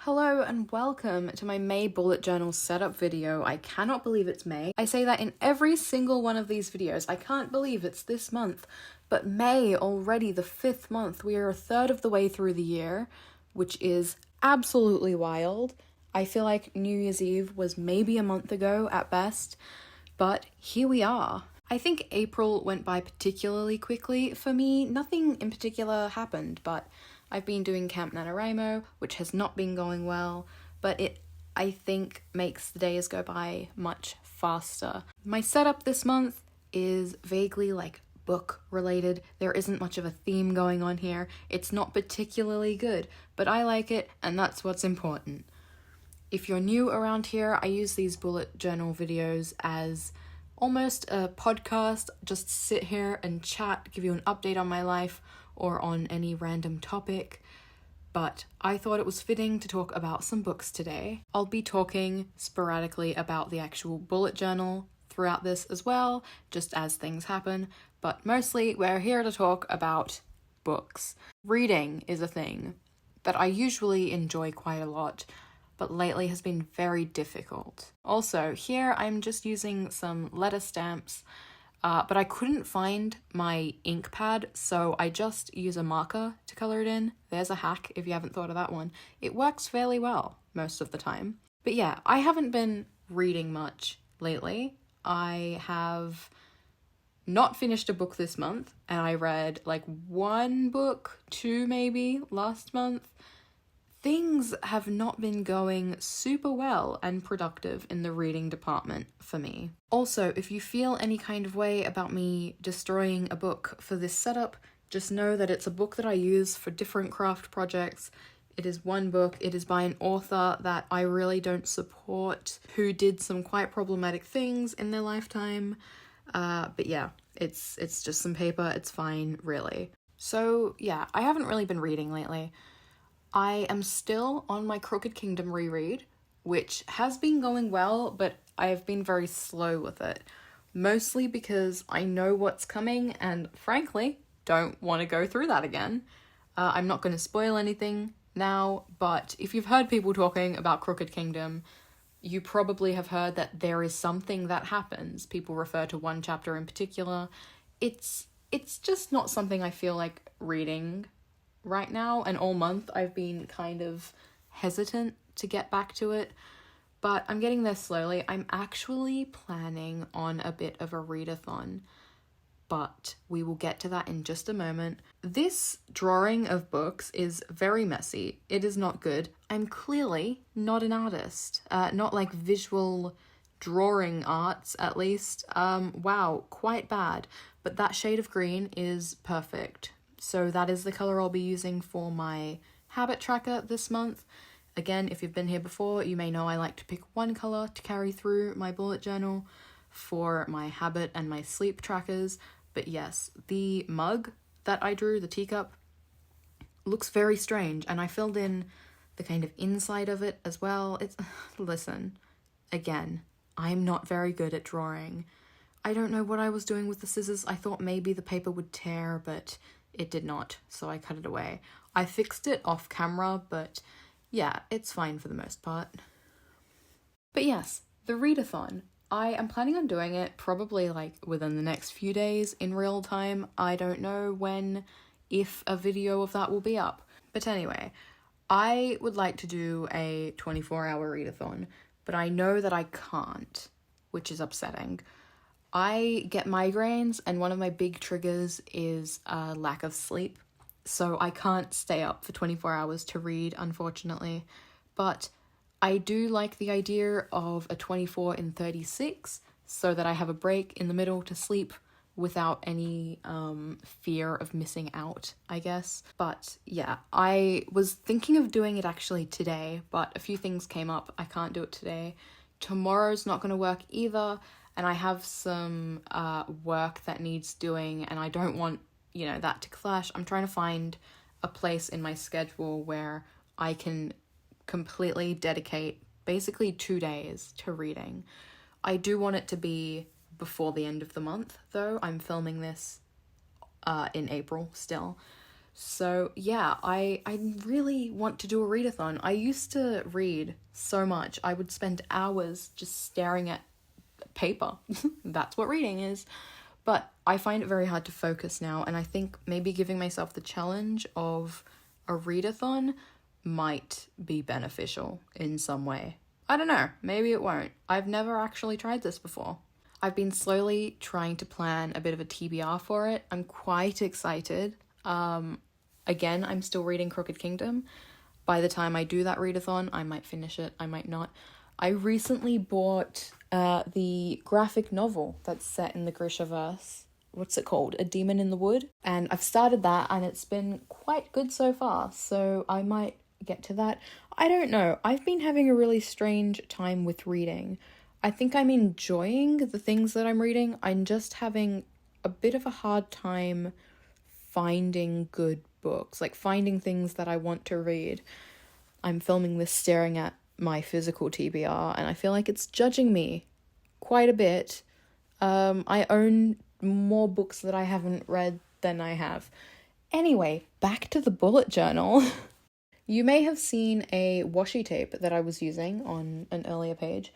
Hello and welcome to my May bullet journal setup video. I cannot believe it's May. I say that in every single one of these videos. I can't believe it's this month. But May, already the 5th month. We are a third of the way through the year, which is absolutely wild. I feel like New Year's Eve was maybe a month ago at best, but here we are. I think April went by particularly quickly. For me, nothing in particular happened, but I've been doing Camp NaNoWriMo, which has not been going well, but it, I think, makes the days go by much faster. My setup this month is vaguely book related. There isn't much of a theme going on here. It's not particularly good, but I like it, and that's what's important. If you're new around here, I use these bullet journal videos as almost a podcast. Just sit here and chat, give you an update on my life or on any random topic, but I thought it was fitting to talk about some books today. I'll be talking sporadically about the actual bullet journal throughout this as well, just as things happen, but mostly we're here to talk about books. Reading is a thing that I usually enjoy quite a lot, but lately has been very difficult. Also, here I'm just using some letter stamps, but I couldn't find my ink pad, so I just use a marker to colour it in. There's a hack if you haven't thought of that one. It works fairly well most of the time. But yeah, I haven't been reading much lately. I have not finished a book this month, and I read one book, 2 maybe, last month. Things have not been going super well and productive in the reading department for me. Also, if you feel any kind of way about me destroying a book for this setup, just know that it's a book that I use for different craft projects. It is one book. It is by an author that I really don't support, who did some quite problematic things in their lifetime. But yeah, it's just some paper. It's fine, really. So yeah, I haven't really been reading lately. I am still on my Crooked Kingdom reread, which has been going well, but I have been very slow with it. Mostly because I know what's coming and, frankly, don't want to go through that again. I'm not going to spoil anything now, but if you've heard people talking about Crooked Kingdom, you probably have heard that there is something that happens. People refer to one chapter in particular. It's just not something I feel like reading right now, and all month I've been kind of hesitant to get back to it, but I'm getting there slowly. I'm actually planning on a bit of a readathon, but we will get to that in just a moment. This drawing of books is very messy. It is not good. I'm clearly not an artist, not like visual drawing arts at least. Wow, quite bad, but that shade of green is perfect. So that is the colour I'll be using for my habit tracker this month. Again, if you've been here before, you may know I like to pick one colour to carry through my bullet journal for my habit and my sleep trackers. But yes, the mug that I drew, the teacup, looks very strange, and I filled in the kind of inside of it as well. Listen, again, I'm not very good at drawing. I don't know what I was doing with the scissors. I thought maybe the paper would tear, but it did not, so I cut it away. I fixed it off camera, but yeah, it's fine for the most part. But yes, the readathon. I am planning on doing it probably within the next few days in real time. I don't know when, if a video of that will be up. But anyway, I would like to do a 24-hour readathon, but I know that I can't, which is upsetting. I get migraines, and one of my big triggers is a lack of sleep, so I can't stay up for 24 hours to read, unfortunately. But I do like the idea of a 24 in 36, so that I have a break in the middle to sleep without any fear of missing out, I guess. But yeah, I was thinking of doing it actually today, but a few things came up. I can't do it today. Tomorrow's not going to work either. And I have some work that needs doing, and I don't want, that to clash. I'm trying to find a place in my schedule where I can completely dedicate basically 2 days to reading. I do want it to be before the end of the month, though. I'm filming this in April still. So yeah, I really want to do a readathon. I used to read so much. I would spend hours just staring at paper. That's what reading is. But I find it very hard to focus now, and I think maybe giving myself the challenge of a readathon might be beneficial in some way. I don't know, maybe it won't. I've never actually tried this before. I've been slowly trying to plan a bit of a TBR for it. I'm quite excited. Again, I'm still reading Crooked Kingdom. By the time I do that readathon, I might finish it, I might not. I recently bought the graphic novel that's set in the Grishaverse. What's it called? A Demon in the Wood. And I've started that, and it's been quite good so far, so I might get to that. I don't know. I've been having a really strange time with reading. I think I'm enjoying the things that I'm reading. I'm just having a bit of a hard time finding good books, like finding things that I want to read. I'm filming this staring at my physical TBR, and I feel like it's judging me quite a bit. I own more books that I haven't read than I have. Anyway, back to the bullet journal. You may have seen a washi tape that I was using on an earlier page.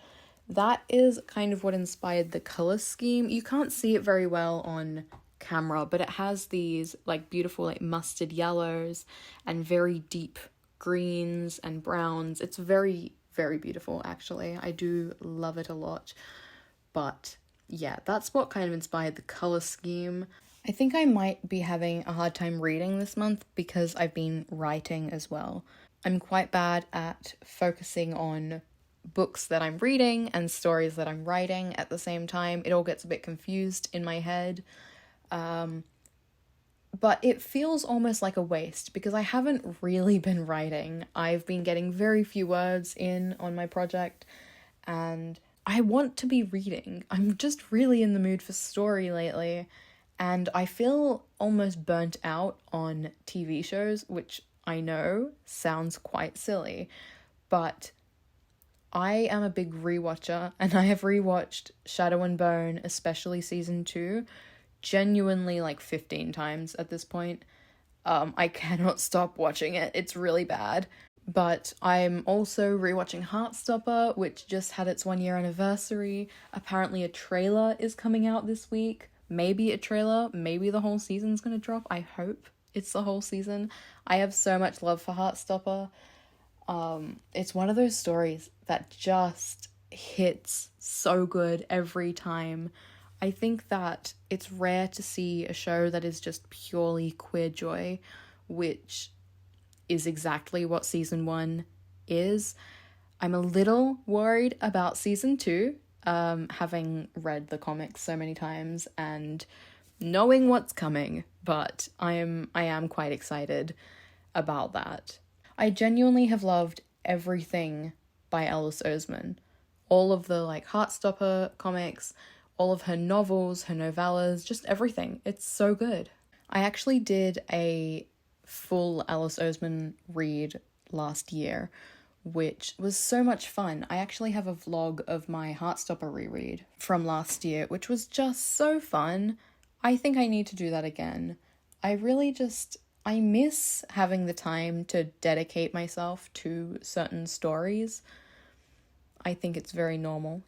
That is kind of what inspired the color scheme. You can't see it very well on camera, but it has these like beautiful like mustard yellows and very deep greens and browns. It's very, very beautiful, actually. I do love it a lot. But yeah, that's what kind of inspired the color scheme. I think I might be having a hard time reading this month because I've been writing as well. I'm quite bad at focusing on books that I'm reading and stories that I'm writing at the same time. It all gets a bit confused in my head. But it feels almost like a waste because I haven't really been writing. I've been getting very few words in on my project, and I want to be reading. I'm just really in the mood for story lately, and I feel almost burnt out on TV shows, which I know sounds quite silly, but I am a big rewatcher, and I have rewatched Shadow and Bone, especially season 2, genuinely like 15 times at this point. I cannot stop watching it. It's really bad. But I'm also rewatching Heartstopper, which just had its 1 year anniversary. Apparently a trailer is coming out this week. Maybe a trailer, maybe the whole season's gonna drop. I hope it's the whole season. I have so much love for Heartstopper. It's one of those stories that just hits so good every time. I think that it's rare to see a show that is just purely queer joy, which is exactly what season 1 is. I'm a little worried about season 2, having read the comics so many times and knowing what's coming, but I am quite excited about that. I genuinely have loved everything by Alice Oseman. All of the like Heartstopper comics, all of her novels, her novellas, just everything. It's so good. I actually did a full Alice Oseman read last year, which was so much fun. I actually have a vlog of my Heartstopper reread from last year, which was just so fun. I think I need to do that again. I miss having the time to dedicate myself to certain stories. I think it's very normal,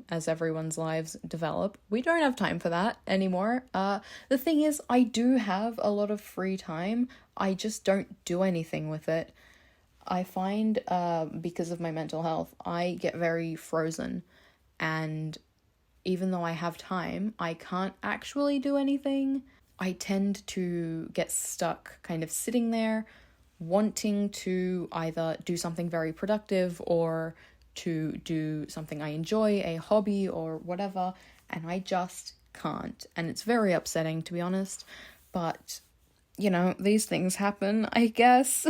as everyone's lives develop. We don't have time for that anymore. The thing is, I do have a lot of free time. I just don't do anything with it. I find, because of my mental health, I get very frozen. And even though I have time, I can't actually do anything. I tend to get stuck kind of sitting there, wanting to either do something very productive or to do something I enjoy, a hobby or whatever, and I just can't. And it's very upsetting, to be honest, but, these things happen, I guess.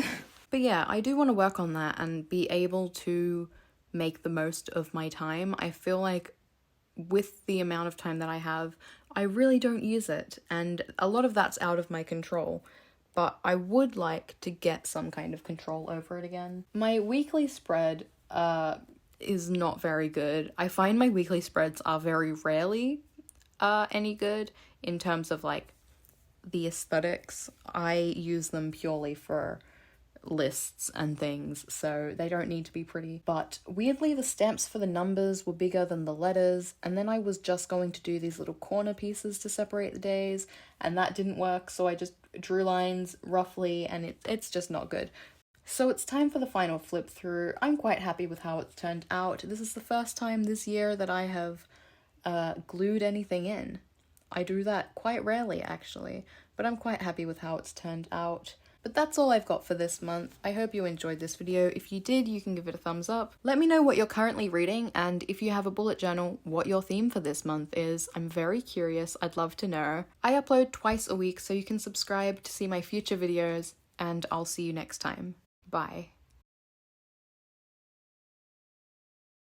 But yeah, I do want to work on that and be able to make the most of my time. I feel like with the amount of time that I have, I really don't use it, and a lot of that's out of my control, but I would like to get some kind of control over it again. My weekly spread is not very good. I find my weekly spreads are very rarely any good in terms of like the aesthetics. I use them purely for lists and things, so they don't need to be pretty. But weirdly, the stamps for the numbers were bigger than the letters, and then I was just going to do these little corner pieces to separate the days, and that didn't work, so I just drew lines roughly, and it's just not good. So it's time for the final flip through. I'm quite happy with how it's turned out. This is the first time this year that I have glued anything in. I do that quite rarely, actually, but I'm quite happy with how it's turned out. But that's all I've got for this month. I hope you enjoyed this video. If you did, you can give it a thumbs up. Let me know what you're currently reading, and if you have a bullet journal, what your theme for this month is. I'm very curious. I'd love to know. I upload twice a week, so you can subscribe to see my future videos, and I'll see you next time. Bye.